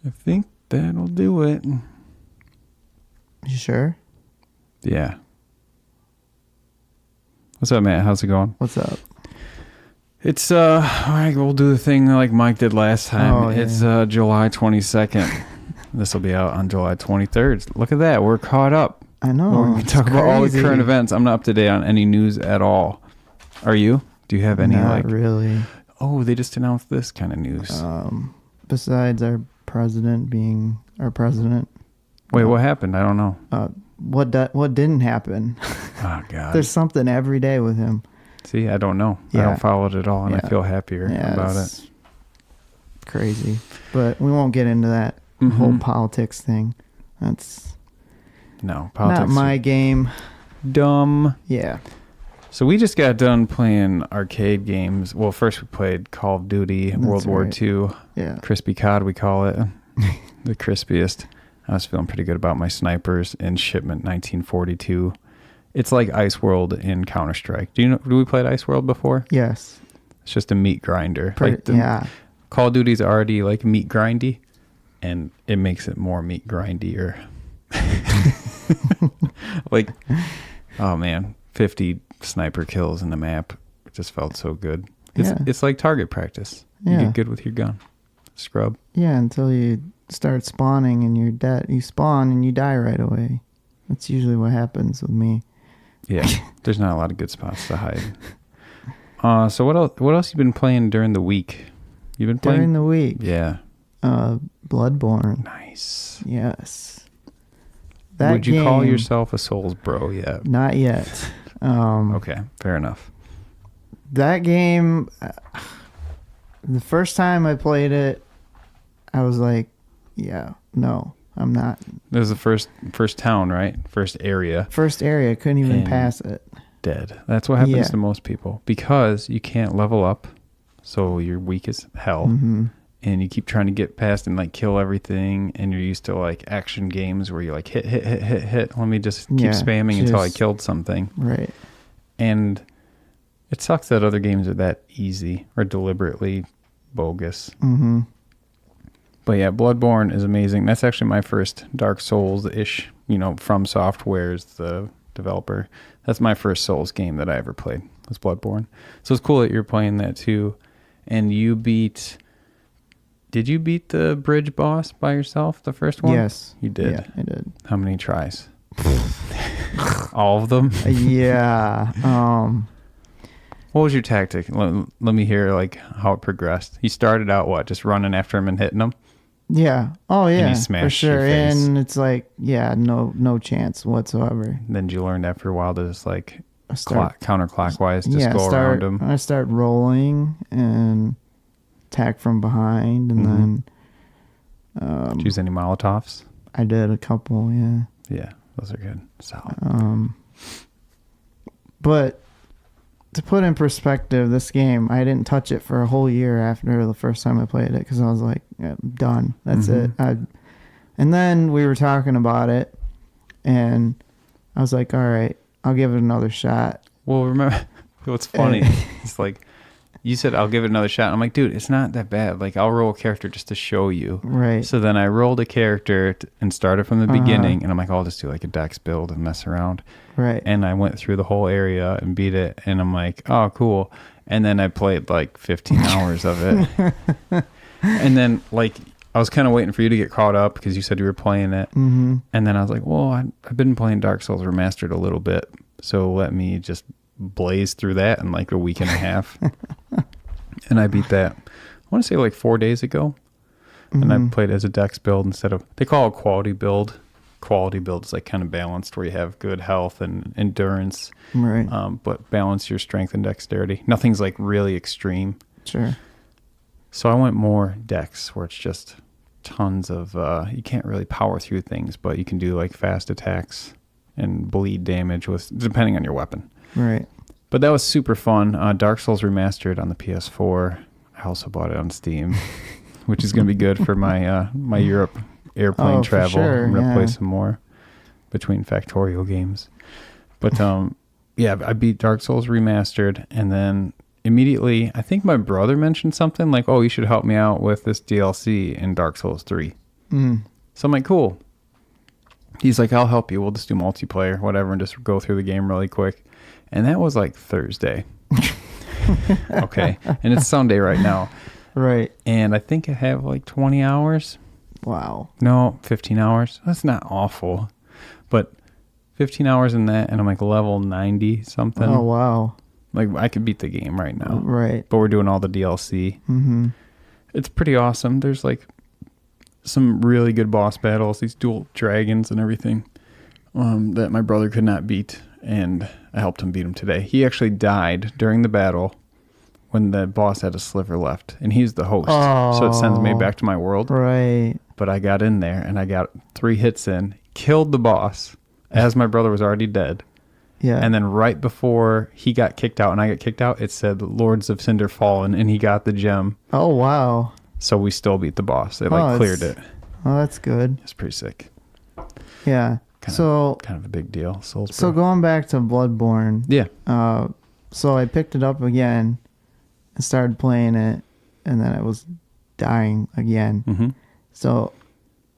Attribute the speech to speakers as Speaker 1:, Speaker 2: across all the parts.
Speaker 1: I think that'll do it.
Speaker 2: You sure?
Speaker 1: Yeah. What's up, Matt? How's it going?
Speaker 2: What's up?
Speaker 1: It's all right, we'll do the thing like Mike did last time.
Speaker 2: Oh, yeah.
Speaker 1: It's July 22nd. This will be out on July 23rd. Look at that. We're caught up.
Speaker 2: I know.
Speaker 1: We can talk about all the current events. I'm not up to date on any news at all. Are you? Do you have any
Speaker 2: Not really.
Speaker 1: Oh, they just announced this kind of news.
Speaker 2: Besides our president being our president.
Speaker 1: Wait, what happened? I don't know.
Speaker 2: What didn't happen?
Speaker 1: Oh, God.
Speaker 2: There's something every day with him.
Speaker 1: See, I don't know. Yeah. I don't follow it at all, and I feel happier about it.
Speaker 2: Crazy. But we won't get into that whole politics thing. That's
Speaker 1: politics.
Speaker 2: Not my game.
Speaker 1: Dumb.
Speaker 2: Yeah.
Speaker 1: So we just got done playing arcade games. Well, first we played Call of Duty, World War II.
Speaker 2: Yeah.
Speaker 1: Crispy Cod, we call it. The crispiest. I was feeling pretty good about my snipers in Shipment 1942. It's like Ice World in Counter-Strike. Do we play Ice World before?
Speaker 2: Yes.
Speaker 1: It's just a meat grinder.
Speaker 2: Yeah.
Speaker 1: Call of Duty's already like meat grindy, and it makes it more meat grindier. Like, oh man, 50 sniper kills in the map. It just felt so good. It's like target practice. You get good with your gun. Scrub.
Speaker 2: Yeah, until you start spawning and you're dead. You spawn and you die right away. That's usually what happens with me.
Speaker 1: Yeah, there's not a lot of good spots to hide. So what else you been playing during the week? You've been playing
Speaker 2: during the week?
Speaker 1: Yeah.
Speaker 2: Bloodborne.
Speaker 1: Nice.
Speaker 2: Yes.
Speaker 1: Would you call yourself a Souls bro yet?
Speaker 2: Not yet.
Speaker 1: Okay, fair enough.
Speaker 2: That game, the first time I played it, I was like, yeah, no, I'm not.
Speaker 1: This was the first town, right? First area.
Speaker 2: First area, couldn't even pass it.
Speaker 1: Dead. That's what happens to most people. Because you can't level up, so you're weak as hell. Mm-hmm. And you keep trying to get past and like kill everything, and you're used to like action games where you like hit. Let me just keep spamming until I killed something.
Speaker 2: Right.
Speaker 1: And it sucks that other games are that easy or deliberately bogus. Mm-hmm. But yeah, Bloodborne is amazing. That's actually my first Dark Souls-ish, From Software is the developer. That's my first Souls game that I ever played, was Bloodborne. So it's cool that you're playing that too. And did you beat the bridge boss by yourself, the first one?
Speaker 2: Yes.
Speaker 1: You did?
Speaker 2: Yeah, I did.
Speaker 1: How many tries? All of them?
Speaker 2: Yeah.
Speaker 1: What was your tactic? Let me hear like how it progressed. You started out just running after him and hitting him?
Speaker 2: Yeah. Oh yeah.
Speaker 1: And you smashed
Speaker 2: for sure.
Speaker 1: your face.
Speaker 2: And it's like, no chance whatsoever.
Speaker 1: Then you learned after a while to just like counterclockwise, just go around him.
Speaker 2: I start rolling and attack from behind, and then
Speaker 1: did you use any Molotovs?
Speaker 2: I did a couple. Yeah.
Speaker 1: Yeah, those are good. Solid.
Speaker 2: But to put in perspective, this game, I didn't touch it for a whole year after the first time I played it, because I was like, yeah, I'm done. That's it. And then we were talking about it, and I was like, all right, I'll give it another shot.
Speaker 1: Well, remember, what's funny, it's like, you said, I'll give it another shot. I'm like, dude, it's not that bad. Like, I'll roll a character just to show you.
Speaker 2: Right.
Speaker 1: So then I rolled a character and started from the beginning, and I'm like, I'll just do like a dex build and mess around.
Speaker 2: Right.
Speaker 1: And I went through the whole area and beat it, and I'm like, oh, cool. And then I played like 15 hours of it. And then, like, I was kind of waiting for you to get caught up because you said you were playing it. Mm-hmm. And then I was like, well, I've been playing Dark Souls Remastered a little bit, so let me just blaze through that in like a week and a half. And I beat that, I want to say like 4 days ago. And I played as a dex build instead of, they call it quality build. Quality build is like kind of balanced, where you have good health and endurance,
Speaker 2: right?
Speaker 1: But balance your strength and dexterity. Nothing's like really extreme.
Speaker 2: Sure.
Speaker 1: So I went more dex, where it's just tons of, you can't really power through things, but you can do like fast attacks and bleed damage depending on your weapon.
Speaker 2: Right.
Speaker 1: But that was super fun. Dark Souls Remastered on the PS4. I also bought it on Steam, which is going to be good for my my Europe airplane travel.
Speaker 2: Sure,
Speaker 1: I'm going to play some more between Factorial games. But yeah, I beat Dark Souls Remastered, and then immediately, I think my brother mentioned something like, oh, you should help me out with this DLC in Dark Souls 3. So I'm like, cool. He's like, I'll help you. We'll just do multiplayer, whatever, and just go through the game really quick. And that was like Thursday. Okay. And it's Sunday right now.
Speaker 2: Right.
Speaker 1: And I think I have like 20 hours.
Speaker 2: Wow.
Speaker 1: No, 15 hours. That's not awful. But 15 hours in that, and I'm like level 90 something.
Speaker 2: Oh, wow.
Speaker 1: Like, I could beat the game right now.
Speaker 2: Right.
Speaker 1: But we're doing all the DLC.
Speaker 2: Mm-hmm.
Speaker 1: It's pretty awesome. There's like some really good boss battles, these dual dragons and everything that my brother could not beat. And I helped him beat him today. He actually died during the battle when the boss had a sliver left. And he's the host. So it sends me back to my world.
Speaker 2: Right.
Speaker 1: But I got in there and I got 3 hits in, killed the boss as my brother was already dead.
Speaker 2: Yeah.
Speaker 1: And then right before he got kicked out and I got kicked out, it said Lords of Cinder Fallen, and he got the gem.
Speaker 2: Oh, wow.
Speaker 1: So we still beat the boss. They cleared it.
Speaker 2: Oh, that's good.
Speaker 1: It's pretty sick.
Speaker 2: Yeah. Kind
Speaker 1: of a big deal. Soulsboro.
Speaker 2: So going back to Bloodborne.
Speaker 1: Yeah.
Speaker 2: So I picked it up again and started playing it, and then I was dying again.
Speaker 1: Mm-hmm.
Speaker 2: So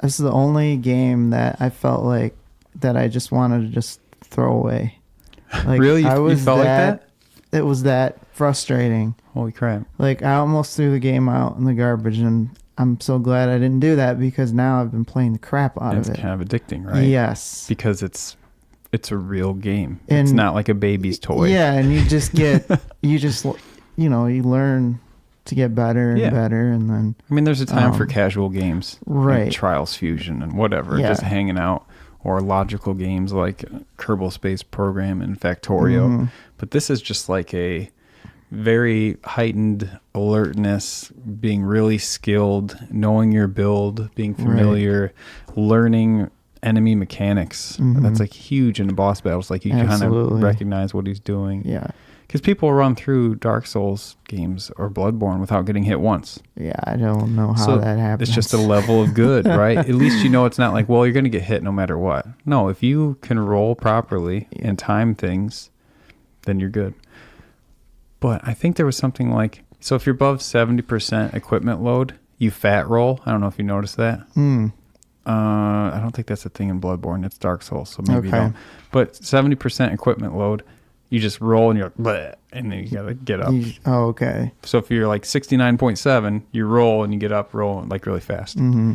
Speaker 2: this is the only game that I felt like that I just wanted to just throw away. Like,
Speaker 1: really? You felt like that?
Speaker 2: It was that frustrating.
Speaker 1: Holy crap.
Speaker 2: Like, I almost threw the game out in the garbage, and I'm so glad I didn't do that because now I've been playing the crap out of it.
Speaker 1: It's kind of addicting, right?
Speaker 2: Yes.
Speaker 1: Because it's a real game.
Speaker 2: And
Speaker 1: it's not like a baby's toy.
Speaker 2: Yeah, and you just get, you learn to get better and better, and then...
Speaker 1: I mean, there's a time for casual games.
Speaker 2: Right.
Speaker 1: Like Trials Fusion and whatever.
Speaker 2: Yeah.
Speaker 1: Just hanging out. Or logical games like Kerbal Space Program and Factorio.
Speaker 2: Mm-hmm.
Speaker 1: But this is just like a very heightened alertness, being really skilled, knowing your build, being familiar, learning enemy mechanics.
Speaker 2: Mm-hmm.
Speaker 1: That's like huge in the boss battles. Like you kind of recognize what he's doing.
Speaker 2: Yeah.
Speaker 1: Because people run through Dark Souls games or Bloodborne without getting hit once.
Speaker 2: Yeah, I don't know how that happens.
Speaker 1: It's just a level of good, right? At least you know it's not like, well, you're going to get hit no matter what. No, if you can roll properly and time things, then you're good. But I think there was something like, so if you're above 70% equipment load, you fat roll. I don't know if you noticed that. I don't think that's a thing in Bloodborne. It's Dark Souls, so maybe you don't. But 70% equipment load, you just roll and you're like, bleh, and then you got to get up.
Speaker 2: Oh, okay.
Speaker 1: So if you're like 69.7, you roll and you get up, roll like really fast.
Speaker 2: Mm-hmm.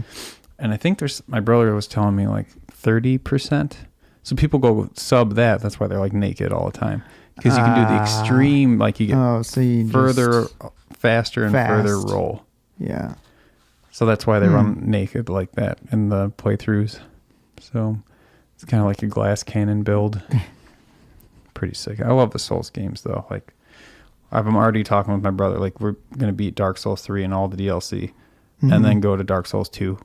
Speaker 1: And I think my brother was telling me like 30%. So people go sub that. That's why they're like naked all the time. Because you can do the extreme, like you get
Speaker 2: so you
Speaker 1: further, faster and further roll.
Speaker 2: Yeah.
Speaker 1: So that's why they run naked like that in the playthroughs. So it's kind of like a glass cannon build. Pretty sick. I love the Souls games though. Like I'm already talking with my brother. Like we're gonna beat Dark Souls 3 and all the DLC, and then go to Dark Souls 2,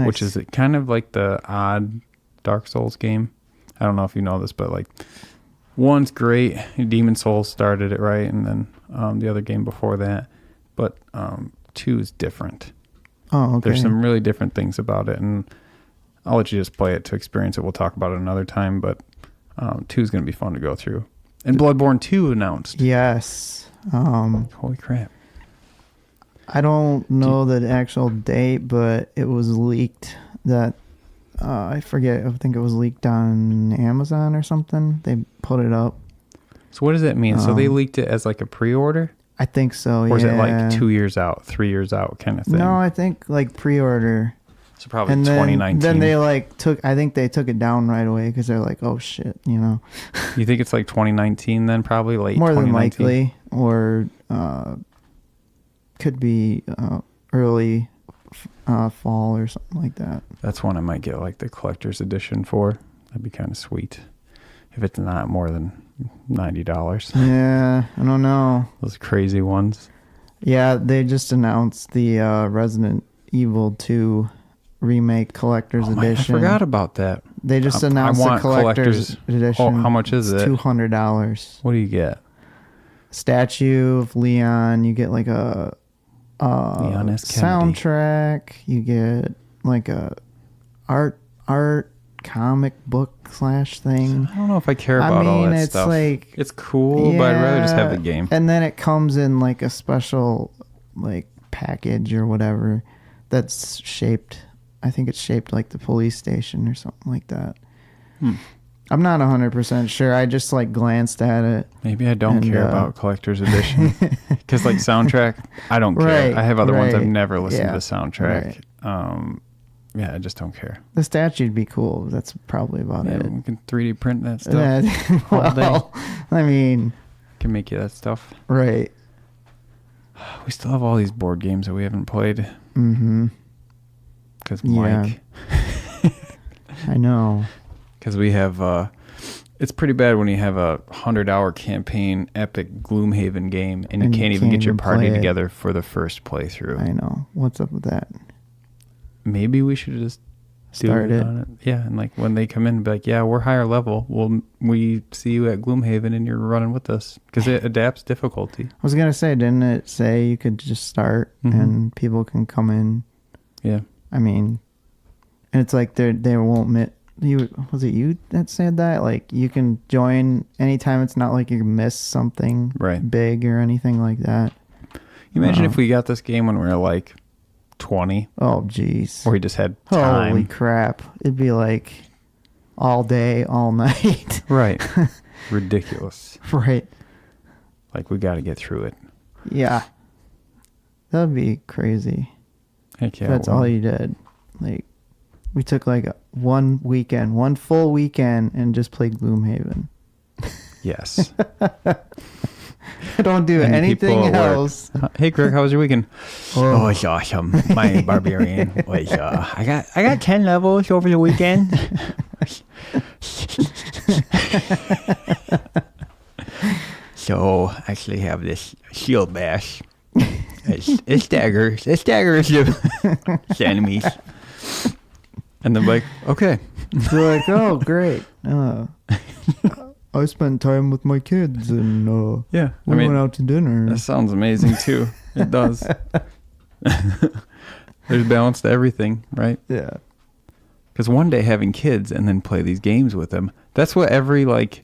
Speaker 1: which is kind of like the odd Dark Souls game. I don't know if you know this, but like one's great. Demon Souls started it, right, and then the other game before that. But 2 is different.
Speaker 2: Oh, okay.
Speaker 1: There's some really different things about it, and I'll let you just play it to experience it. We'll talk about it another time, but 2 is going to be fun to go through. And Bloodborne 2 announced.
Speaker 2: Yes.
Speaker 1: Holy crap.
Speaker 2: I don't know the actual date, but it was leaked that, I forget, I think it was leaked on Amazon or something. They put it up.
Speaker 1: So what does that mean? So they leaked it as like a pre-order?
Speaker 2: I think so, yeah.
Speaker 1: Or is it like 2 years out, 3 years out kind of thing?
Speaker 2: No, I think like pre-order.
Speaker 1: So probably 2019.
Speaker 2: Then they I think they took it down right away because they're like, oh shit, you know.
Speaker 1: You think it's like 2019 then, probably late
Speaker 2: More
Speaker 1: 2019?
Speaker 2: than likely, or could be early fall or something like that.
Speaker 1: That's one I might get like the collector's edition for. That'd be kind of sweet. If it's not more than $90.
Speaker 2: Yeah, I don't know.
Speaker 1: Those crazy ones.
Speaker 2: Yeah, they just announced the Resident Evil 2 remake collector's edition.
Speaker 1: I forgot about that.
Speaker 2: They just announced the collector's edition.
Speaker 1: Oh, how much is it?
Speaker 2: $200.
Speaker 1: What do you get?
Speaker 2: Statue of Leon. You get like a
Speaker 1: Leon S. Kennedy
Speaker 2: soundtrack. You get like a art comic book / thing.
Speaker 1: I don't know if I care about all that
Speaker 2: it's
Speaker 1: stuff.
Speaker 2: Like,
Speaker 1: it's cool, but I'd rather just have the game.
Speaker 2: And then it comes in like a special like package or whatever that's shaped I think it's shaped like the police station or something like that.
Speaker 1: Hmm.
Speaker 2: I'm not 100% sure. I just like glanced at it.
Speaker 1: Maybe I don't care about collector's edition. Because like soundtrack, I don't care.
Speaker 2: Right,
Speaker 1: I have other ones I've
Speaker 2: right.
Speaker 1: never listened
Speaker 2: Yeah,
Speaker 1: to the soundtrack. Yeah, I just don't care.
Speaker 2: The statue'd be cool. That's probably about
Speaker 1: Yeah,
Speaker 2: it.
Speaker 1: we can 3D print that stuff.
Speaker 2: Well, I mean,
Speaker 1: Can make you that stuff.
Speaker 2: right.
Speaker 1: We still have all these board games that we haven't played.
Speaker 2: Mm-hmm.
Speaker 1: Because
Speaker 2: Yeah.
Speaker 1: Mike.
Speaker 2: I know.
Speaker 1: Because we have... it's pretty bad when you have a 100-hour campaign epic Gloomhaven game and you can't even get your party together for the first playthrough.
Speaker 2: I know. What's up with that?
Speaker 1: Maybe we should just
Speaker 2: Start it.
Speaker 1: on it. Yeah, and like when they come in, be like, yeah, we're higher level. Well, we see you at Gloomhaven and you're running with us because it adapts difficulty.
Speaker 2: I was going to say, didn't it say you could just start and people can come in?
Speaker 1: Yeah.
Speaker 2: I mean, and it's like they won't was it you that said that? Like you can join anytime. It's not like you miss something big or anything like that.
Speaker 1: You imagine if we got this game when we were like 20.
Speaker 2: Oh, jeez.
Speaker 1: Or we just had time.
Speaker 2: Holy crap. It'd be like all day, all night.
Speaker 1: Right. Ridiculous.
Speaker 2: Right.
Speaker 1: Like we got to get through it.
Speaker 2: Yeah. That'd be crazy.
Speaker 1: Heck yeah.
Speaker 2: That's all you did. Like we took like one full weekend and just played Gloomhaven.
Speaker 1: Yes.
Speaker 2: Don't do anything else.
Speaker 1: Hey, Greg, how was your weekend? Oh, it's awesome. My barbarian was. I got 10 levels over the weekend. So I actually have this shield bash. It staggers the enemies. And then like, okay.
Speaker 2: They're like, oh, great. I spent time with my kids and
Speaker 1: yeah,
Speaker 2: we went out to dinner.
Speaker 1: That sounds amazing too. It does. There's balance to everything, right?
Speaker 2: Yeah.
Speaker 1: Because one day having kids and then play these games with them, that's what every like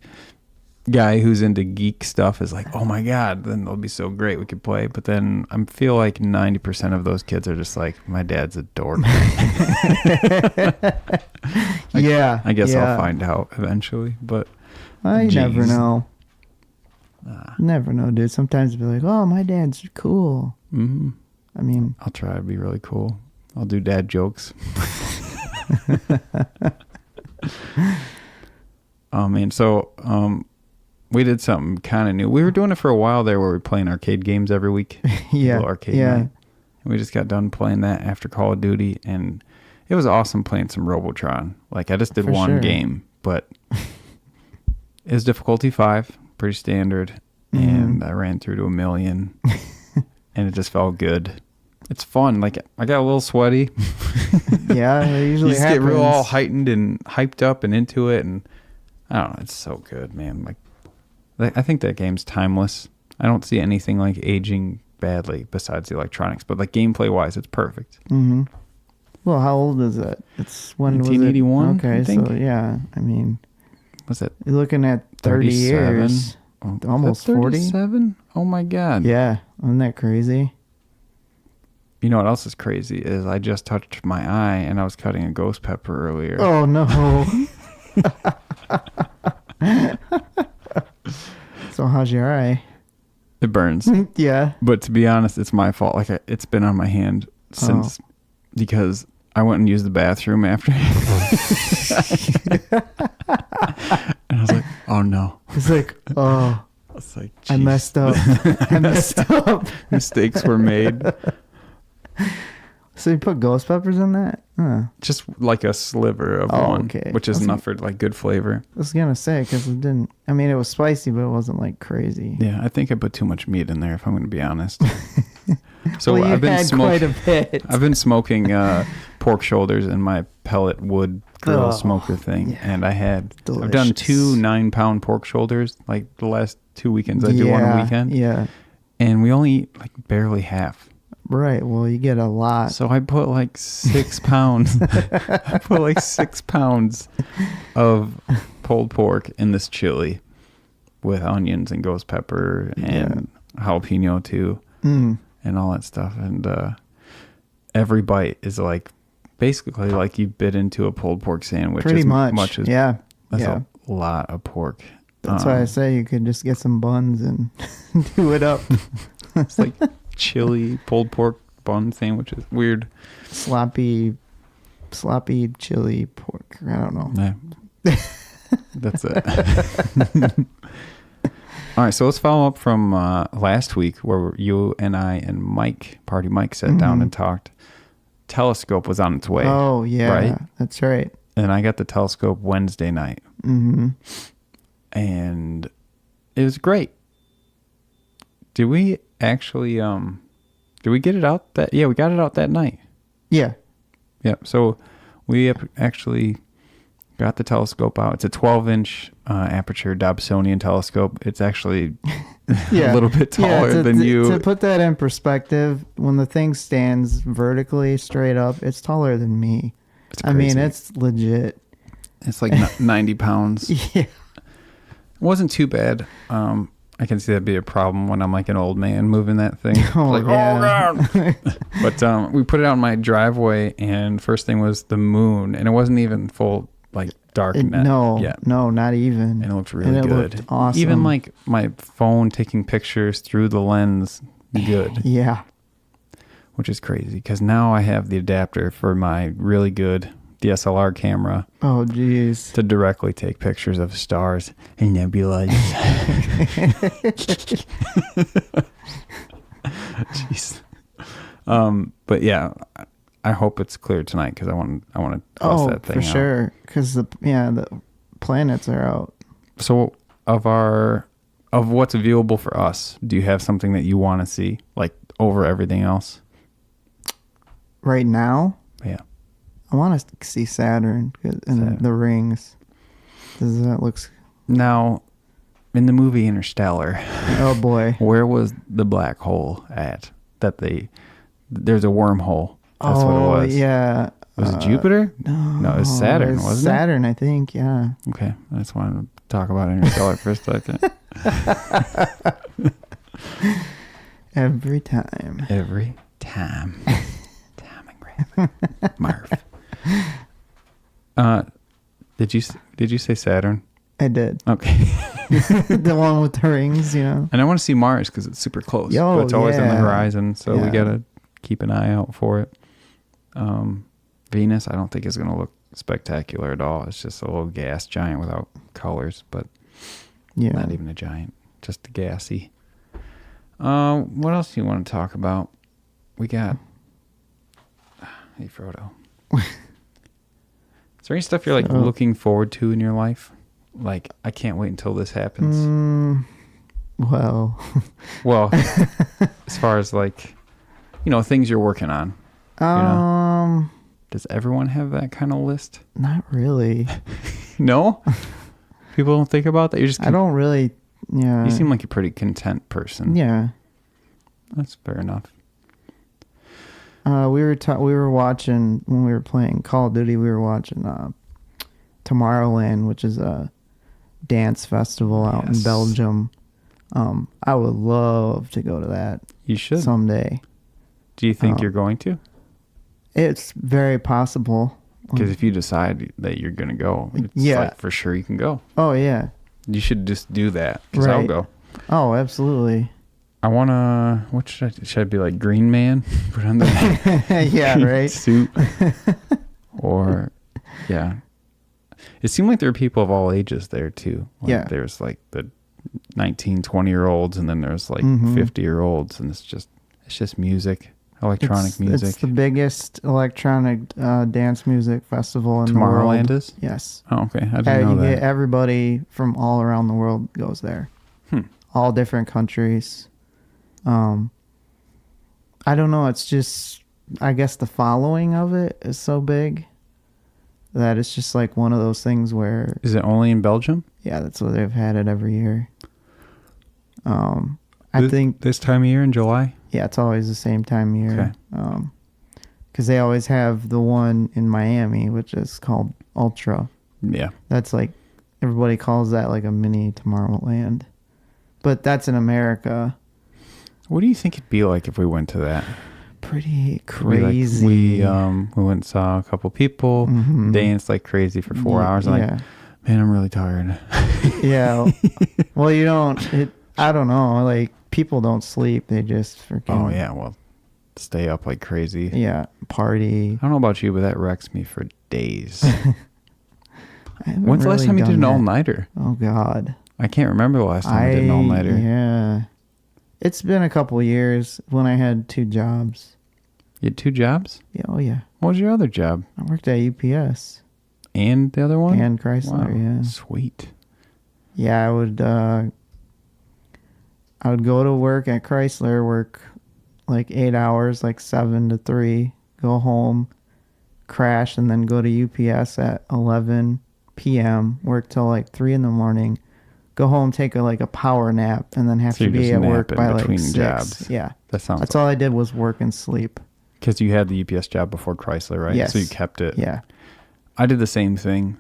Speaker 1: guy who's into geek stuff is like, oh my God, then they'll be so great we could play. But then I feel like 90% of those kids are just like, my dad's a dork.
Speaker 2: Yeah.
Speaker 1: I guess I'll find out eventually, but
Speaker 2: I never know. Never know, dude. Sometimes it'll be like, oh, my dad's cool.
Speaker 1: Mm-hmm.
Speaker 2: I mean,
Speaker 1: I'll try to be really cool. I'll do dad jokes. Oh man, so we did something kind of new. We were doing it for a while there where we were playing arcade games every week.
Speaker 2: Yeah.
Speaker 1: Arcade night. And we just got done playing that after Call of Duty, and it was awesome playing some Robotron. Like I just did one game, but it was difficulty 5, pretty standard, and I ran through to 1 million, and it just felt good. It's fun. Like I got a little sweaty.
Speaker 2: Yeah, it usually
Speaker 1: you just
Speaker 2: happens.
Speaker 1: get real all heightened and hyped up and into it, and I don't know. It's so good, man. Like I think that game's timeless. I don't see anything like aging badly besides the electronics, but like gameplay wise, it's perfect.
Speaker 2: Mm-hmm. Well, how old is it? It's when
Speaker 1: 1981.
Speaker 2: Was it? Okay, so yeah, I mean,
Speaker 1: what's that?
Speaker 2: You're looking at 30 years, almost 40.
Speaker 1: 37. Oh my God.
Speaker 2: Yeah, isn't that crazy?
Speaker 1: You know what else is crazy is I just touched my eye and I was cutting a ghost pepper earlier.
Speaker 2: Oh no. So how's your eye?
Speaker 1: It burns.
Speaker 2: Yeah.
Speaker 1: But to be honest, it's my fault. Like it's been on my hand since because I went and used the bathroom after. And I was like, oh no.
Speaker 2: It's like, oh.
Speaker 1: I was like,
Speaker 2: I messed up. I messed up.
Speaker 1: Mistakes were made.
Speaker 2: So you put ghost peppers in that?
Speaker 1: Just like a sliver of one,
Speaker 2: okay.
Speaker 1: which is enough for like good flavor.
Speaker 2: I was gonna say because it didn't. I mean, it was spicy, but it wasn't like crazy.
Speaker 1: Yeah, I think I put too much meat in there. If I'm going to be honest. So
Speaker 2: well,
Speaker 1: I've been
Speaker 2: quite a bit.
Speaker 1: I've been smoking pork shoulders in my pellet wood grill smoker thing, and I've done 2 9-pound pork shoulders like the last 2 weekends. I do one a weekend.
Speaker 2: Yeah,
Speaker 1: and we only eat like barely half.
Speaker 2: Right. Well, you get a lot.
Speaker 1: So I put like 6 pounds. I put like 6 pounds of pulled pork in this chili with onions and ghost pepper and jalapeno too, and all that stuff. And every bite is like basically like you bit into a pulled pork sandwich.
Speaker 2: Pretty
Speaker 1: as
Speaker 2: much.
Speaker 1: as,
Speaker 2: Yeah.
Speaker 1: That's
Speaker 2: Yeah.
Speaker 1: a lot of pork.
Speaker 2: That's why I say you could just get some buns and do it up.
Speaker 1: It's like chili pulled pork bun sandwiches. Weird.
Speaker 2: Sloppy chili pork. I don't know.
Speaker 1: Yeah. That's it. All right, so let's follow up from last week where you and I and Party Mike, sat down and talked. Telescope was on its way.
Speaker 2: Oh, yeah.
Speaker 1: Right?
Speaker 2: That's right.
Speaker 1: And I got the telescope Wednesday night.
Speaker 2: Mm-hmm.
Speaker 1: And it was great. Did we actually, did we get it out yeah, we got it out that night.
Speaker 2: Yeah.
Speaker 1: Yeah, so we actually got the telescope out. It's a 12-inch aperture Dobsonian telescope. It's actually a little bit taller than you.
Speaker 2: To put that in perspective, when the thing stands vertically straight up, it's taller than me.
Speaker 1: It's crazy.
Speaker 2: I mean, it's legit.
Speaker 1: It's like 90 pounds.
Speaker 2: Yeah.
Speaker 1: It wasn't too bad. I can see that'd be a problem when I'm like an old man moving that thing.
Speaker 2: Oh,
Speaker 1: like,
Speaker 2: yeah.
Speaker 1: oh, but we put it out in my driveway, and first thing was the moon, and it wasn't even full like dark net.
Speaker 2: No,
Speaker 1: yet.
Speaker 2: no, not even.
Speaker 1: And it looked really good.
Speaker 2: Looked awesome.
Speaker 1: Even like my phone taking pictures through the lens, good.
Speaker 2: Yeah.
Speaker 1: Which is crazy because now I have the adapter for my really good DSLR camera.
Speaker 2: Oh, geez.
Speaker 1: To directly take pictures of stars and nebulas. Jeez. But yeah, I hope it's clear tonight because I want to toss that thing out.
Speaker 2: Oh, for sure. Because the planets are out.
Speaker 1: So of what's viewable for us, do you have something that you want to see like over everything else?
Speaker 2: Right now?
Speaker 1: Yeah.
Speaker 2: I want to see Saturn and the rings. That looks...
Speaker 1: Now, in the movie Interstellar...
Speaker 2: Oh, boy.
Speaker 1: Where was the black hole at? There's a wormhole. That's what it was.
Speaker 2: Yeah.
Speaker 1: Was it Jupiter? No, it was Saturn, wasn't it?
Speaker 2: Saturn, I think, yeah.
Speaker 1: Okay, I just wanted to talk about Interstellar for a second.
Speaker 2: Every time.
Speaker 1: Tom and Marv. Did you say Saturn?
Speaker 2: I did.
Speaker 1: Okay.
Speaker 2: The one with the rings, And
Speaker 1: I want to see Mars because it's super close. But it's always on the horizon, so we got to keep an eye out for it. Venus, I don't think is going to look spectacular at all. It's just a little gas giant without colors, but not even a giant, just a gassy. What else do you want to talk about? We got... Hey, Frodo. Is there any stuff you're like looking forward to in your life? Like, I can't wait until this happens.
Speaker 2: Well,
Speaker 1: as far as like, things you're working on. Does everyone have that kind of list?
Speaker 2: Not really.
Speaker 1: No? People don't think about that? You're just...
Speaker 2: I don't really... Yeah.
Speaker 1: You seem like a pretty content person.
Speaker 2: Yeah.
Speaker 1: That's fair enough.
Speaker 2: We were watching, when we were playing Call of Duty, we were watching Tomorrowland, which is a dance festival out in Belgium. I would love to go to that.
Speaker 1: You should.
Speaker 2: Someday.
Speaker 1: Do you think you're going to?
Speaker 2: It's very possible.
Speaker 1: Because if you decide that you're going to go, it's like for sure you can go.
Speaker 2: Oh, yeah.
Speaker 1: You should just do that, because I'll go.
Speaker 2: Oh, absolutely.
Speaker 1: I want to... What should I be like? Green Man? Put on the
Speaker 2: yeah, right.
Speaker 1: suit. Or, yeah. It seemed like there were people of all ages there, too. Like there's like the 19, 20-year-olds, and then there's like 50-year-olds, and it's just music. Electronic music.
Speaker 2: It's the biggest electronic dance music festival in
Speaker 1: Tomorrowland
Speaker 2: the world.
Speaker 1: Is?
Speaker 2: Yes.
Speaker 1: Oh, okay. I didn't know that.
Speaker 2: Everybody from all around the world goes there. All different countries. I don't know. It's just, I guess the following of it is so big that it's just like one of those things where...
Speaker 1: Is it only in Belgium?
Speaker 2: Yeah, that's where they've had it every year. I think...
Speaker 1: This time of year in July?
Speaker 2: Yeah, it's always the same time of year. Okay. Because they always have the one in Miami, which is called Ultra.
Speaker 1: Yeah.
Speaker 2: That's like, everybody calls that like a mini Tomorrowland. But that's in America.
Speaker 1: What do you think it'd be like if we went to that?
Speaker 2: pretty crazy.
Speaker 1: We went and saw a couple people, danced like crazy for 4 hours. I'm like, man, I'm really tired.
Speaker 2: Yeah. Well, I don't know. Like, people don't sleep. They just freaking.
Speaker 1: Oh, yeah. Well, stay up like crazy.
Speaker 2: Yeah. Party.
Speaker 1: I don't know about you, but that wrecks me for days.
Speaker 2: When's
Speaker 1: the last time you did an all-nighter?
Speaker 2: Oh, God.
Speaker 1: I can't remember the last time I did an all-nighter.
Speaker 2: Yeah. It's been a couple years when I had 2 jobs.
Speaker 1: You had 2 jobs?
Speaker 2: Yeah. Oh, yeah.
Speaker 1: What was your other job?
Speaker 2: I worked at UPS.
Speaker 1: And the other one?
Speaker 2: And Chrysler,
Speaker 1: wow.
Speaker 2: yeah.
Speaker 1: Sweet.
Speaker 2: Yeah, I would go to work at Chrysler, work like 8 hours, like 7 to 3, go home, crash, and then go to UPS at 11 p.m., work till like 3 in the morning, go home, take a power nap, and then have to be at work by like 6.
Speaker 1: Jobs.
Speaker 2: Yeah.
Speaker 1: That's
Speaker 2: all I did was work and sleep.
Speaker 1: Because you had the UPS job before Chrysler, right?
Speaker 2: Yes.
Speaker 1: So you kept it.
Speaker 2: Yeah.
Speaker 1: I did the same thing.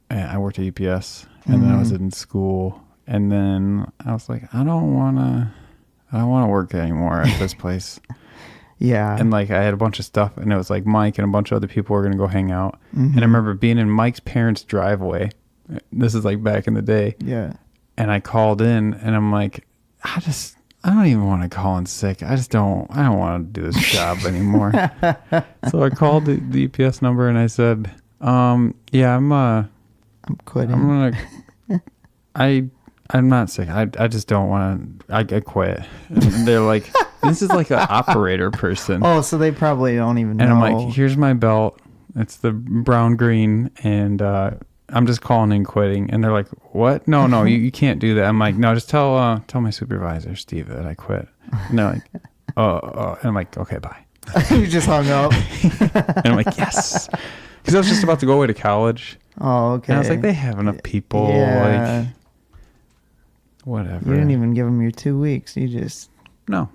Speaker 1: I worked at UPS, and then I was in school, and then I was like, I don't want to work anymore at this place.
Speaker 2: Yeah.
Speaker 1: And like I had a bunch of stuff, and it was like Mike and a bunch of other people were going to go hang out. And I remember being in Mike's parents' driveway. This is like back in the day.
Speaker 2: Yeah.
Speaker 1: And I called in, and I'm like, I don't even want to call in sick. I don't want to do this job anymore. So I called the UPS number, and I said, yeah, I'm quitting. I'm not sick. I just don't want to. I quit. And they're like, this is like an operator person.
Speaker 2: Oh, so they probably don't even know.
Speaker 1: And I'm like, here's my belt. It's the brown green, and I'm just calling and quitting. And they're like, what? No, you can't do that. I'm like, no, just tell my supervisor, Steve, that I quit. And they're like, oh. And I'm like, okay, bye.
Speaker 2: You just hung up.
Speaker 1: And I'm like, yes. Because I was just about to go away to college.
Speaker 2: Oh, okay.
Speaker 1: And I was like, they have enough people.
Speaker 2: Yeah.
Speaker 1: Like, whatever.
Speaker 2: You didn't even give them your 2 weeks. You just...
Speaker 1: No.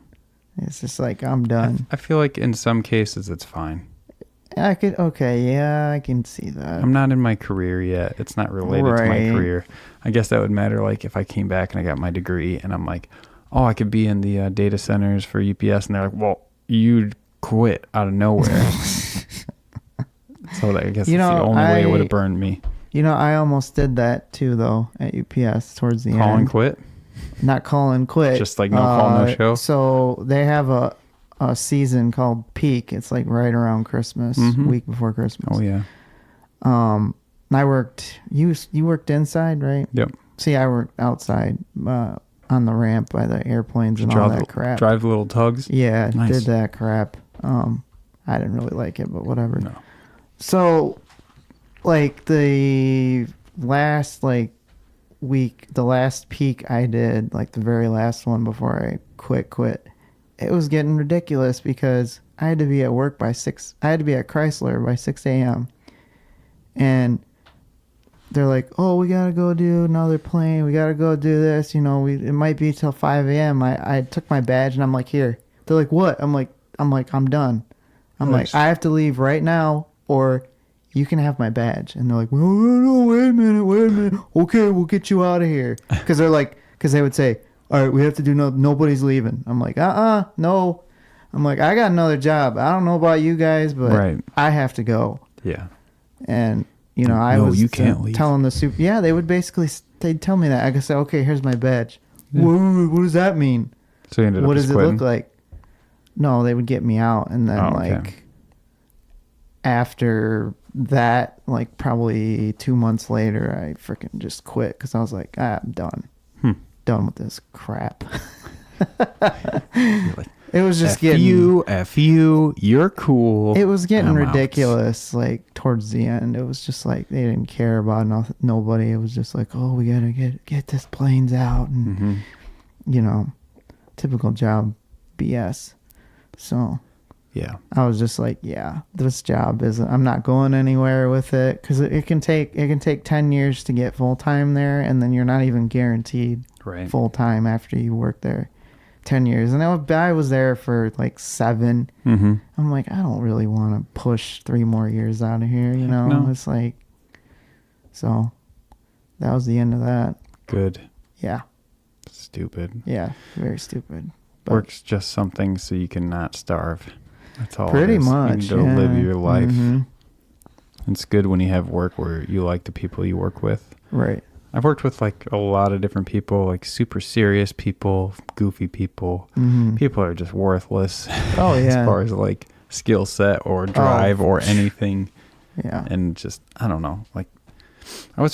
Speaker 2: It's just like, I'm done.
Speaker 1: I feel like in some cases it's fine.
Speaker 2: I can see that.
Speaker 1: I'm not in my career yet. It's not related to my career. I guess that would matter like if I came back and I got my degree and I'm like, oh, I could be in the data centers for UPS. And they're like, well, you quit out of nowhere. So I guess that's the only way it would have burned me.
Speaker 2: I almost did that too, though, at UPS towards the end.
Speaker 1: Call and quit?
Speaker 2: Not call and quit.
Speaker 1: Just like no call, no show?
Speaker 2: So they have a season called peak. It's like right around Christmas, week before Christmas.
Speaker 1: Oh, yeah.
Speaker 2: I worked, you worked inside, right?
Speaker 1: Yep.
Speaker 2: See, I worked outside on the ramp by the airplanes and all that crap.
Speaker 1: Drive the little tugs?
Speaker 2: Yeah,
Speaker 1: nice.
Speaker 2: Did that crap. I didn't really like it, but whatever.
Speaker 1: No.
Speaker 2: So, like, the last, week, the last peak I did, like, the very last one before I quit, it was getting ridiculous because I had to be at work by 6. I had to be at Chrysler by 6 a.m. And they're like, oh, we got to go do another plane. We got to go do this. It might be till 5 a.m. I took my badge, and I'm like, here. They're like, what? I'm like, I'm done. I'm like, I have to leave right now, or you can have my badge. And they're like, well, no, wait a minute. Okay, we'll get you out of here. Because they would say, all right, we have to do nobody's leaving. I'm like, no. I'm like, I got another job. I don't know about you guys, but I have to go.
Speaker 1: Yeah.
Speaker 2: And, I was
Speaker 1: you can't leave.
Speaker 2: Telling the super. Yeah, they'd tell me that. I could say, okay, here's my badge. Yeah. What does that mean?
Speaker 1: So you ended up
Speaker 2: what does
Speaker 1: quitting?
Speaker 2: It look like? No, they would get me out. And then, after that, probably 2 months later, I freaking just quit because I was like, I'm done. Done with this crap. It was just
Speaker 1: F you, you're cool.
Speaker 2: It was getting ridiculous, towards the end. It was just like they didn't care about nobody. It was just like, oh, we gotta get this planes out, and typical job BS. So
Speaker 1: yeah,
Speaker 2: I was just like, yeah, this job I'm not going anywhere with it because it can take 10 years to get full time there, and then you're not even guaranteed full time after you work there 10 years. And I was there for 7. I'm like, I don't really want to push 3 more years out of here, No. It's like, so that was the end of that.
Speaker 1: Good.
Speaker 2: Yeah.
Speaker 1: Stupid.
Speaker 2: Yeah, very stupid. But
Speaker 1: work's just something so you can not starve. That's all.
Speaker 2: Pretty
Speaker 1: it is.
Speaker 2: much.
Speaker 1: You need to live your life.
Speaker 2: Mm-hmm.
Speaker 1: It's good when you have work where you like the people you work with.
Speaker 2: Right.
Speaker 1: I've worked with like a lot of different people, like super serious people, goofy people.
Speaker 2: Mm-hmm.
Speaker 1: People are just worthless.
Speaker 2: Oh, yeah.
Speaker 1: As far as like skill set or drive or anything.
Speaker 2: Yeah.
Speaker 1: And just, I don't know. Like, I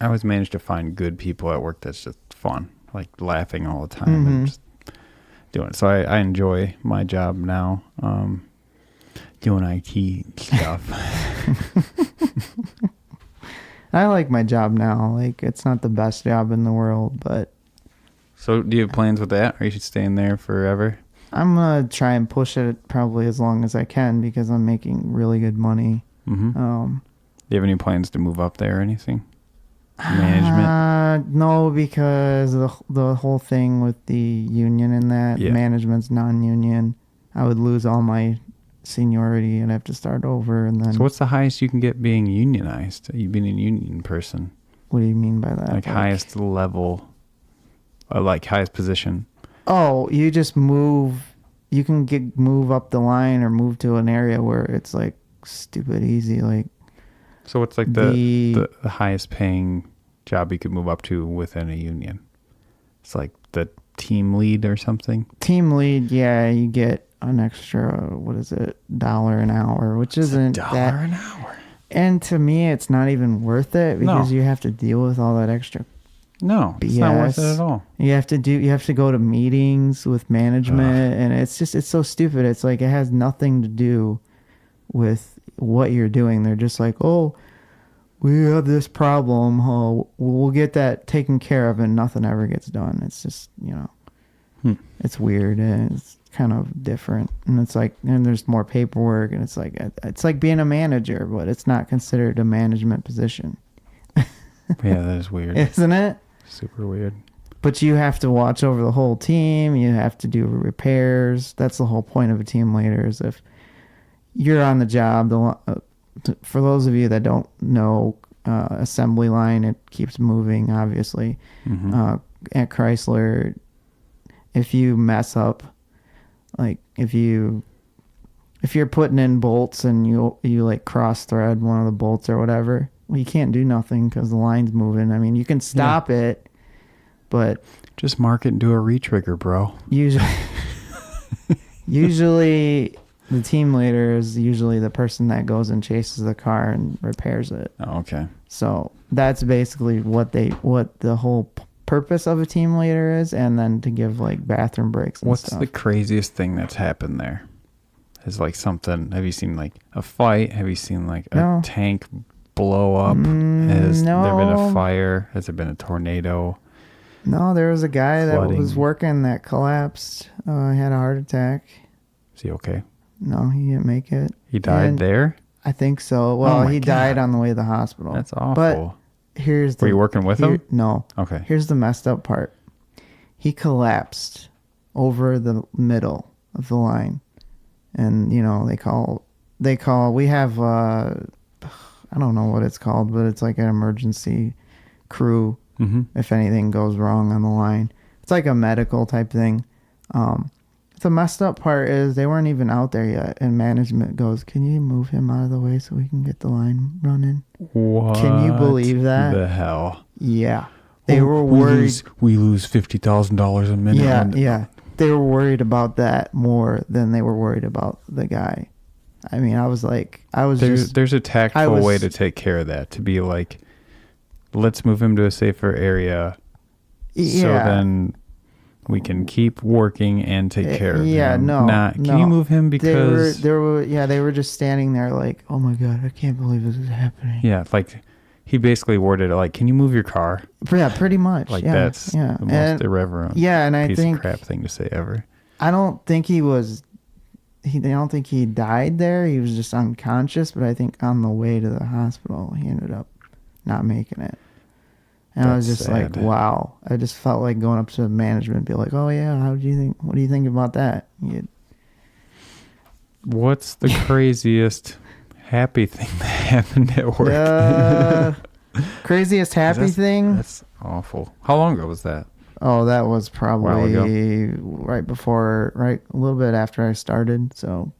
Speaker 1: always manage to find good people at work that's just fun, like laughing all the time and just doing it. So I enjoy my job now, doing IT stuff.
Speaker 2: I like my job now. Like, it's not the best job in the world, but...
Speaker 1: So do you have plans with that, or you should stay in there forever?
Speaker 2: I'm going to try and push it probably as long as I can because I'm making really good money.
Speaker 1: Mm-hmm. Do you have any plans to move up there or anything? Management?
Speaker 2: No, because the whole thing with the union and that, management's non-union. I would lose all my seniority and have to start over. And then.
Speaker 1: So what's the highest you can get being unionized? You being a union person?
Speaker 2: What do you mean by that?
Speaker 1: Like highest level, like highest position.
Speaker 2: Oh, you just move. You can move up the line or move to an area where it's like stupid easy. Like.
Speaker 1: So what's like the highest paying job you could move up to within a union? It's like the team lead or something?
Speaker 2: Team lead, yeah, you get an extra, what is it, $1 an hour, which isn't
Speaker 1: $1 an hour.
Speaker 2: And to me, it's not even worth it because you have to deal with all that extra
Speaker 1: No,
Speaker 2: BS.
Speaker 1: It's not worth it at all.
Speaker 2: You have to go to meetings with management, and it's so stupid. It's like it has nothing to do with what you're doing. They're just like, oh, we have this problem. Oh, we'll get that taken care of, and nothing ever gets done. It's just, it's weird and it's kind of different. And it's like, and there's more paperwork, and it's like being a manager, but it's not considered a management position.
Speaker 1: Yeah, that is weird.
Speaker 2: Isn't it?
Speaker 1: Super weird.
Speaker 2: But you have to watch over the whole team. You have to do repairs. That's the whole point of a team leader, is if you're on the job, for those of you that don't know, assembly line, it keeps moving, obviously. Mm-hmm. At Chrysler, if you mess up, like if you're putting in bolts and you like cross thread one of the bolts or whatever, well, you can't do nothing because the line's moving. I mean, you can stop it, but
Speaker 1: just mark it and do a retrigger, bro.
Speaker 2: Usually the team leader is usually the person that goes and chases the car and repairs it.
Speaker 1: Oh, okay.
Speaker 2: So that's basically what the whole purpose of a team leader is, and then to give like bathroom breaks and
Speaker 1: What's
Speaker 2: stuff.
Speaker 1: the craziest thing that's happened there? Is like something, have you seen like a fight? Have you seen like a tank blow up? Has there been a fire? Has there been a tornado?
Speaker 2: No, there was a guy that was working that collapsed. He had a heart attack.
Speaker 1: Is he okay?
Speaker 2: No, he didn't make it.
Speaker 1: He died there?
Speaker 2: I think so. Well, he died on the way to the hospital.
Speaker 1: That's awful.
Speaker 2: But were
Speaker 1: you working with him?
Speaker 2: No.
Speaker 1: Okay. Here's
Speaker 2: the messed up part. He collapsed over the middle of the line. And, we have, I don't know what it's called, but it's like an emergency crew. Mm-hmm. If anything goes wrong on the line. It's like a medical type thing. The messed up part is they weren't even out there yet, and management goes, "Can you move him out of the way so we can get the line running?"
Speaker 1: What?
Speaker 2: Can you believe that?
Speaker 1: The hell?
Speaker 2: Yeah, they were worried.
Speaker 1: We lose $50,000 a minute.
Speaker 2: Yeah. They were worried about that more than they were worried about the guy. I mean, there's a
Speaker 1: tactful way to take care of that. To be like, let's move him to a safer area. Yeah. So then we can keep working and take care of him.
Speaker 2: Yeah,
Speaker 1: Can you move him because
Speaker 2: they were just standing there like, oh my God, I can't believe this is happening.
Speaker 1: Yeah, like he basically worded it like, can you move your car?
Speaker 2: Yeah, pretty much.
Speaker 1: Like that's the most irreverent piece of crap thing to say ever.
Speaker 2: I don't think I don't think he died there. He was just unconscious, but I think on the way to the hospital, he ended up not making it. And I was just sad. Like, wow. I just felt like going up to the management and be like, oh yeah, what do you think about that?
Speaker 1: What's the craziest happy thing that happened at work?
Speaker 2: Craziest happy thing?
Speaker 1: That's awful. How long ago was that?
Speaker 2: Oh, that was probably right a little bit after I started. So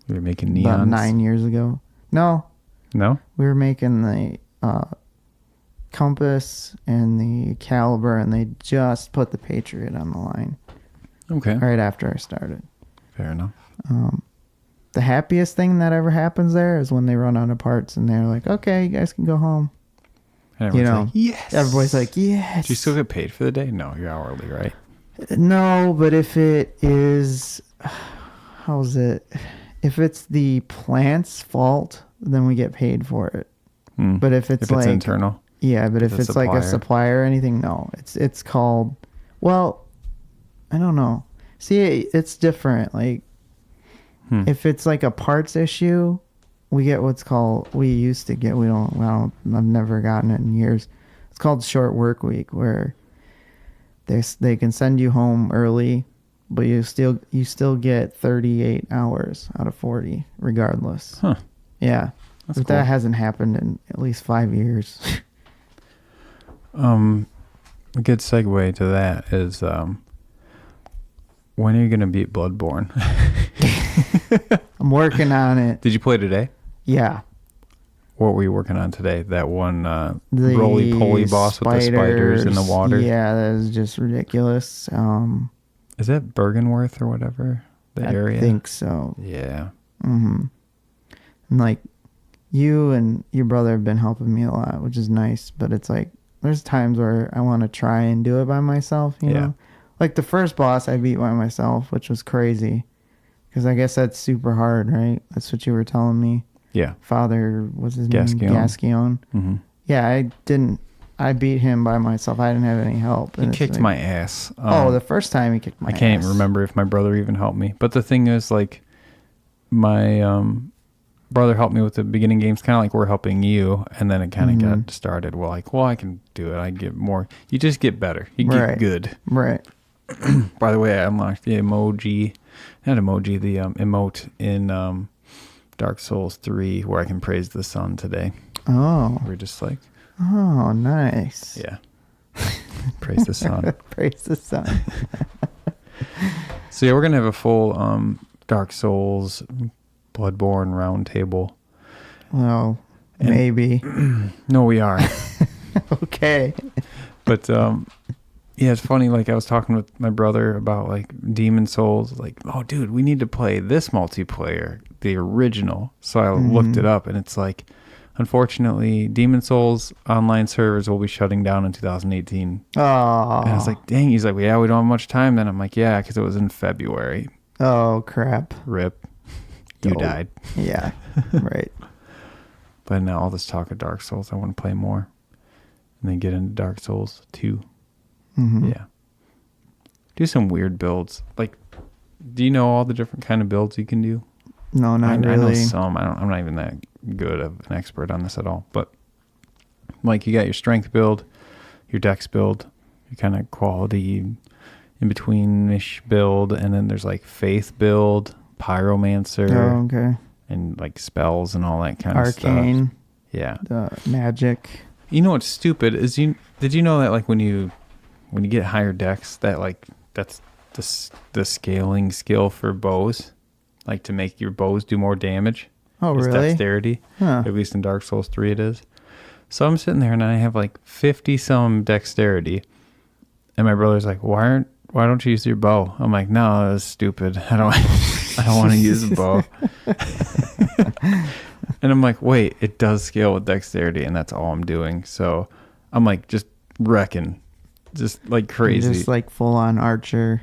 Speaker 1: We were making neons.
Speaker 2: About 9 years ago. No,
Speaker 1: No?
Speaker 2: we were making the compass and the caliber, and they just put the Patriot on the line
Speaker 1: Okay.
Speaker 2: right after I started.
Speaker 1: Fair enough.
Speaker 2: The happiest thing that ever happens there is when they run out of parts and they're like, okay, you guys can go home.
Speaker 1: And
Speaker 2: You
Speaker 1: everyone's
Speaker 2: know,
Speaker 1: like, yes.
Speaker 2: Everybody's like, yes.
Speaker 1: Do you still get paid for the day? No, you're hourly, right?
Speaker 2: No, but if it is, how's it? If it's the plant's fault, then we get paid for it. But if it's like
Speaker 1: internal.
Speaker 2: yeah, but if it's like a supplier or anything, no. It's called, well, I don't know. See, it's different. Like if it's like a parts issue, we get what's called, we used to get, I've never gotten it in years. It's called short work week, where they can send you home early, but you still get 38 hours out of 40 regardless.
Speaker 1: Huh.
Speaker 2: Yeah.
Speaker 1: That's
Speaker 2: But
Speaker 1: cool.
Speaker 2: that hasn't happened in at least 5 years.
Speaker 1: A good segue to that is when are you going to beat Bloodborne?
Speaker 2: I'm working on it.
Speaker 1: Did you play today?
Speaker 2: Yeah.
Speaker 1: What were you working on today? That one
Speaker 2: The
Speaker 1: roly-poly boss with the spiders in the water?
Speaker 2: Yeah, that is just ridiculous.
Speaker 1: Is that Bergenworth or whatever? The area?
Speaker 2: I think so.
Speaker 1: Yeah.
Speaker 2: And like, you and your brother have been helping me a lot, which is nice, but it's like, there's times where I want to try and do it by myself, you know? Like the first boss I beat by myself, which was crazy. Because I guess that's super hard, right? That's what you were telling me.
Speaker 1: Yeah.
Speaker 2: Father, what's his name?
Speaker 1: Gasquion.
Speaker 2: Gasquion.
Speaker 1: Mm-hmm.
Speaker 2: Yeah, I beat him by myself. I didn't have any help.
Speaker 1: He kicked my ass.
Speaker 2: The first time he kicked my ass.
Speaker 1: I can't even remember if my brother even helped me. But the thing is, like, my brother helped me with the beginning games, kind of like we're helping you. And then it kind of got started. Well, like, I can do it. I get more. You just get better. You get good.
Speaker 2: Right.
Speaker 1: By the way, I unlocked the emote in Dark Souls 3 where I can praise the sun today.
Speaker 2: Oh.
Speaker 1: We're just like,
Speaker 2: oh, nice.
Speaker 1: yeah. Praise the sun.
Speaker 2: Praise the sun.
Speaker 1: So yeah, we're going to have a full Dark Souls Bloodborne roundtable.
Speaker 2: Well, maybe.
Speaker 1: No, we are.
Speaker 2: Okay.
Speaker 1: But yeah, it's funny. Like I was talking with my brother about like Demon Souls. Like, oh, dude, we need to play this multiplayer, the original. So I looked it up, and it's like, unfortunately, Demon Souls online servers will be shutting down in 2018.
Speaker 2: Oh.
Speaker 1: And I was like, dang. He's like, well, yeah, we don't have much time. Then I'm like, yeah, because it was in February.
Speaker 2: Oh, crap.
Speaker 1: Rip. You died.
Speaker 2: Yeah. Right.
Speaker 1: But now all this talk of Dark Souls, I want to play more, and then get into Dark Souls 2. Yeah. Do some weird builds. Like, do you know all the different kind of builds you can do?
Speaker 2: No, not really.
Speaker 1: I know some. I'm not even that good of an expert on this at all. But like, you got your strength build, your dex build, your kind of quality in between-ish build, and then there's like faith build, pyromancer,
Speaker 2: okay,
Speaker 1: and like spells and all that kind of stuff.
Speaker 2: Arcane.
Speaker 1: Yeah.
Speaker 2: Magic.
Speaker 1: You know what's stupid is did you know that like when you get higher dex, that like that's the scaling skill for bows, like to make your bows do more damage.
Speaker 2: Oh,
Speaker 1: it's
Speaker 2: really?
Speaker 1: Dexterity.
Speaker 2: Huh.
Speaker 1: At least in Dark Souls 3 it is. So I'm sitting there and I have like 50 some dexterity, and my brother's like, why don't you use your bow? I'm like, no, that's stupid. I don't want to use a bow. And I'm like, wait, it does scale with dexterity, and that's all I'm doing. So I'm like just wrecking, just like crazy.
Speaker 2: Just like full on archer.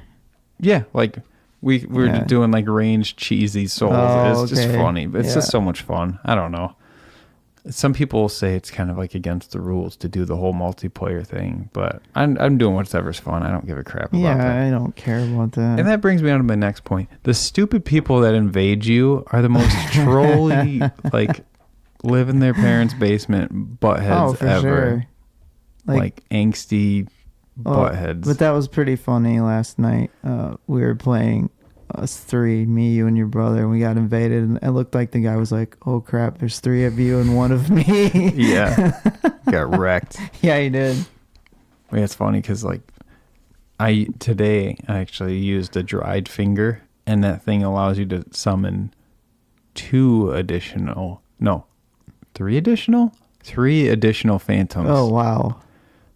Speaker 1: Yeah, like we're just doing like ranged cheesy souls.
Speaker 2: Oh,
Speaker 1: it's just
Speaker 2: okay.
Speaker 1: funny, but it's just so much fun. I don't know. Some people say it's kind of like against the rules to do the whole multiplayer thing, but I'm doing whatever's fun. I don't give a crap about that.
Speaker 2: Yeah, I don't care about that.
Speaker 1: And that brings me on to my next point. The stupid people that invade you are the most trolly, like, live in their parents' basement buttheads
Speaker 2: for
Speaker 1: ever.
Speaker 2: sure.
Speaker 1: Like angsty buttheads.
Speaker 2: But that was pretty funny last night. We were playing us three, me, you, and your brother, and we got invaded, and it looked like the guy was like, oh crap, there's three of you and one of me.
Speaker 1: Yeah. Got wrecked.
Speaker 2: Yeah, he did.
Speaker 1: Yeah, it's funny because like today I actually used a dried finger, and that thing allows you to summon three additional phantoms.
Speaker 2: Oh, wow.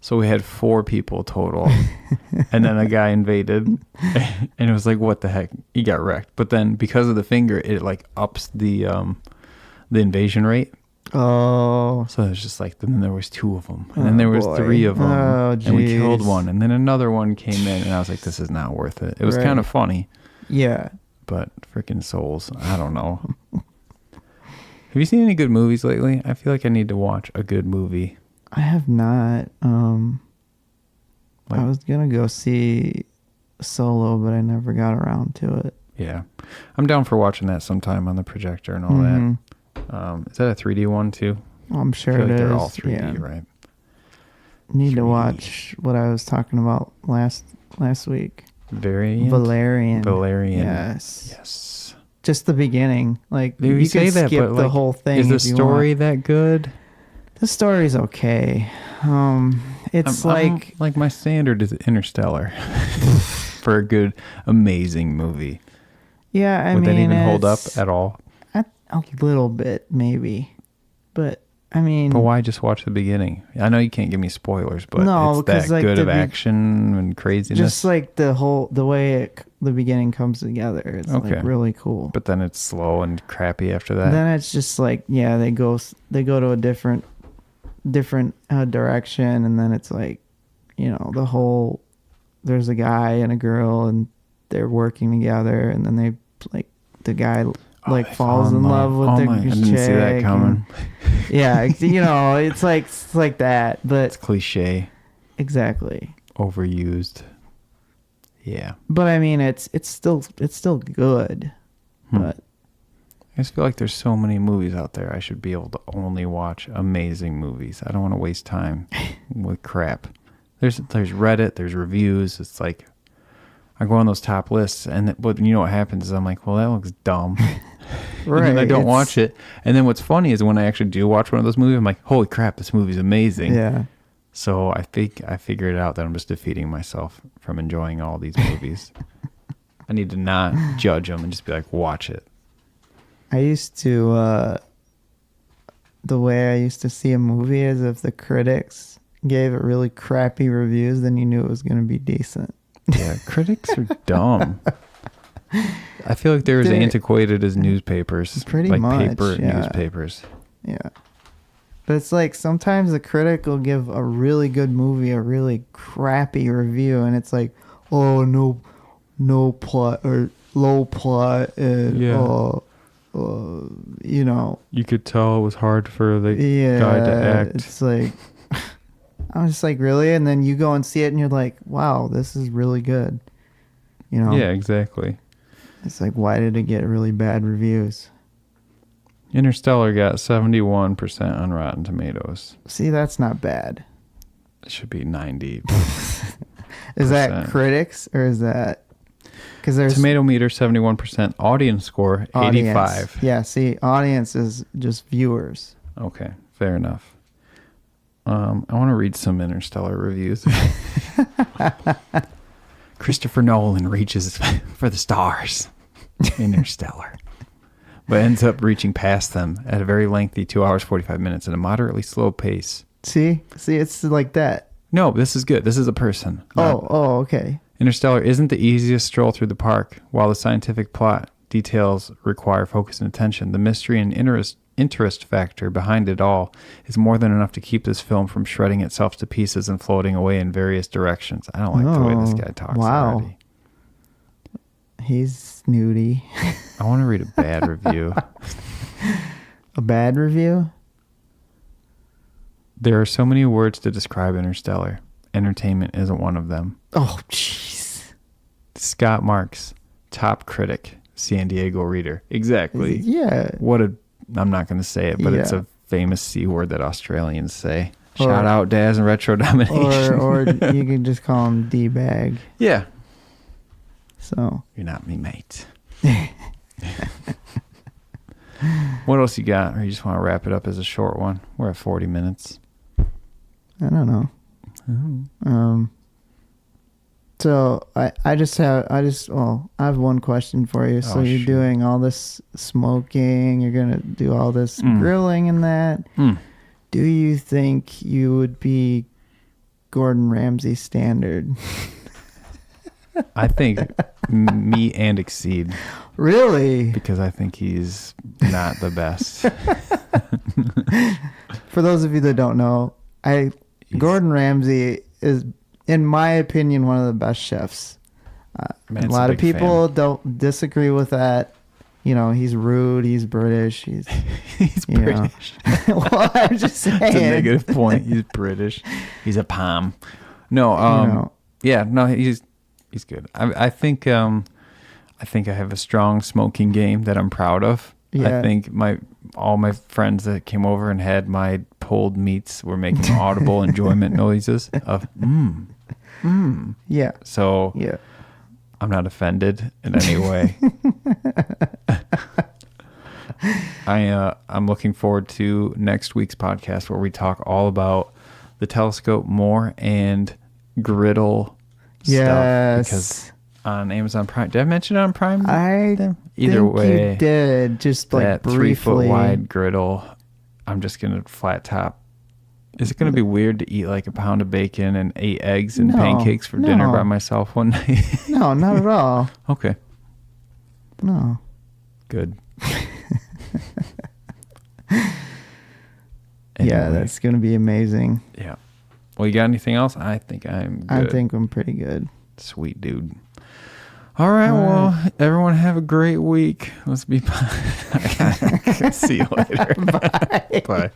Speaker 1: So we had 4 people total. And then a guy invaded. And it was like, what the heck? He got wrecked. But then because of the finger, it like ups the invasion rate.
Speaker 2: Oh.
Speaker 1: So it was just like, then there was 2 of them. And then there was 3 of them.
Speaker 2: Oh,
Speaker 1: and we killed one. And then another one came in. And I was like, this is not worth it. It was kind of funny.
Speaker 2: Yeah.
Speaker 1: But freaking souls. I don't know. Have you seen any good movies lately? I feel like I need to watch a good movie.
Speaker 2: I have not. I was gonna go see Solo, but I never got around to it.
Speaker 1: Yeah, I'm down for watching that sometime on the projector and all that. Is that a 3D one too?
Speaker 2: I'm sure
Speaker 1: I feel
Speaker 2: it
Speaker 1: like
Speaker 2: is.
Speaker 1: They're all 3D,
Speaker 2: yeah.
Speaker 1: right?
Speaker 2: Need
Speaker 1: 3D.
Speaker 2: to watch what I was talking about last week.
Speaker 1: Valerian.
Speaker 2: Yes.
Speaker 1: Yes.
Speaker 2: Just the beginning. Like
Speaker 1: You
Speaker 2: you
Speaker 1: say
Speaker 2: could
Speaker 1: that,
Speaker 2: skip
Speaker 1: but
Speaker 2: the
Speaker 1: like,
Speaker 2: whole thing.
Speaker 1: is the
Speaker 2: if you
Speaker 1: story
Speaker 2: want.
Speaker 1: that good?
Speaker 2: The story's okay. It's
Speaker 1: like my standard is Interstellar for a good, amazing movie.
Speaker 2: Yeah, I
Speaker 1: Would
Speaker 2: mean,
Speaker 1: that even hold up at all?
Speaker 2: A little bit, maybe. But I mean,
Speaker 1: But why just watch the beginning? I know you can't give me spoilers, but
Speaker 2: No,
Speaker 1: it's
Speaker 2: because,
Speaker 1: that
Speaker 2: like,
Speaker 1: good
Speaker 2: the
Speaker 1: of action and craziness.
Speaker 2: just like the way the beginning comes together, it's like really cool.
Speaker 1: But then it's slow and crappy after that.
Speaker 2: Then it's just like, yeah, they go to a different direction, and then it's like, there's a guy and a girl and they're working together, and then they like the guy falls in love with the chick.
Speaker 1: I didn't see that coming.
Speaker 2: Yeah, it's like that, but
Speaker 1: It's cliche,
Speaker 2: exactly.
Speaker 1: overused. Yeah.
Speaker 2: But I mean, it's still good. But
Speaker 1: I just feel like there's so many movies out there. I should be able to only watch amazing movies. I don't want to waste time with crap. There's Reddit, there's reviews. It's like I go on those top lists, but you know what happens is I'm like, well, that looks dumb.
Speaker 2: right,
Speaker 1: And then I don't watch it. And then what's funny is when I actually do watch one of those movies, I'm like, holy crap, this movie's amazing.
Speaker 2: Yeah.
Speaker 1: So I think I figured out that I'm just defeating myself from enjoying all these movies. I need to not judge them and just be like, watch it.
Speaker 2: I used to, the way I used to see a movie is if the critics gave it really crappy reviews, then you knew it was going to be decent.
Speaker 1: Yeah, critics are dumb. I feel like they're as antiquated as newspapers.
Speaker 2: Pretty
Speaker 1: like
Speaker 2: much,
Speaker 1: paper
Speaker 2: yeah.
Speaker 1: newspapers.
Speaker 2: Yeah. But it's like sometimes the critic will give a really good movie a really crappy review, and it's like, oh, no plot or low plot, and
Speaker 1: you could tell it was hard for the guy to act.
Speaker 2: It's like, I'm just like, really? And then you go and see it and you're like, wow, this is really good.
Speaker 1: Yeah, exactly.
Speaker 2: It's like, why did it get really bad reviews?
Speaker 1: Interstellar got 71% on Rotten Tomatoes.
Speaker 2: See, that's not bad.
Speaker 1: It should be 90.
Speaker 2: Is that critics or is that... Because there's
Speaker 1: Tomato meter 71%, audience score 85.
Speaker 2: Yeah, see, audience is just viewers.
Speaker 1: Okay, fair enough. I want to read some Interstellar reviews. Christopher Nolan reaches for the stars. Interstellar. But ends up reaching past them at a very lengthy 2 hours 45 minutes at a moderately slow pace.
Speaker 2: See, it's like that.
Speaker 1: No, this is good. This is a person.
Speaker 2: Okay.
Speaker 1: Interstellar isn't the easiest stroll through the park. While the scientific plot details require focus and attention, the mystery and interest factor behind it all is more than enough to keep this film from shredding itself to pieces and floating away in various directions. I don't like the way this guy talks already.
Speaker 2: He's snooty.
Speaker 1: I want to read a bad review.
Speaker 2: A bad review?
Speaker 1: There are so many words to describe Interstellar. Entertainment isn't one of them.
Speaker 2: Oh, jeez.
Speaker 1: Scott Marks, top critic, San Diego Reader. Exactly.
Speaker 2: Yeah.
Speaker 1: I'm not going to say it, but it's a famous C word that Australians say. Shout out Daz and Retro Domination.
Speaker 2: Or you can just call him D-bag.
Speaker 1: Yeah.
Speaker 2: So.
Speaker 1: You're not me, mate. What else you got? Or you just want to wrap it up as a short one? We're at 40 minutes.
Speaker 2: I don't know. So I have one question for you. So you're
Speaker 1: shoot.
Speaker 2: doing all this smoking, you're gonna do all this grilling and that. Do you think you would be Gordon Ramsay standard?
Speaker 1: I think meet and exceed.
Speaker 2: Really?
Speaker 1: Because I think he's not the best.
Speaker 2: For those of you that don't know, Gordon Ramsay is, in my opinion, one of the best chefs. A lot of people don't disagree with that. You know, he's rude. He's British. He's
Speaker 1: British.
Speaker 2: Well, I'm just saying.
Speaker 1: It's a negative point. He's British. He's a palm. No. Yeah. No. He's good. I think I have a strong smoking game that I'm proud of. Yeah. I think all my friends that came over and had my pulled meats were making audible enjoyment noises of
Speaker 2: Yeah.
Speaker 1: So
Speaker 2: yeah.
Speaker 1: I'm not offended in any way. I'm looking forward to next week's podcast where we talk all about the telescope more and griddle stuff. Because on Amazon Prime, did I mention it on Prime?
Speaker 2: Either way, you did, just like
Speaker 1: that
Speaker 2: briefly.
Speaker 1: 3-foot wide griddle. I'm just gonna flat top. Is it gonna be weird to eat like a pound of bacon and 8 eggs and pancakes for dinner by myself one night?
Speaker 2: No, not at all.
Speaker 1: Okay.
Speaker 2: No.
Speaker 1: Good.
Speaker 2: Yeah, that's gonna be amazing.
Speaker 1: Yeah. Well, you got anything else? I think I'm good.
Speaker 2: I think I'm pretty good.
Speaker 1: Sweet dude. All right. Well, everyone have a great week. Let's be. See you later.
Speaker 2: Bye.
Speaker 1: Bye.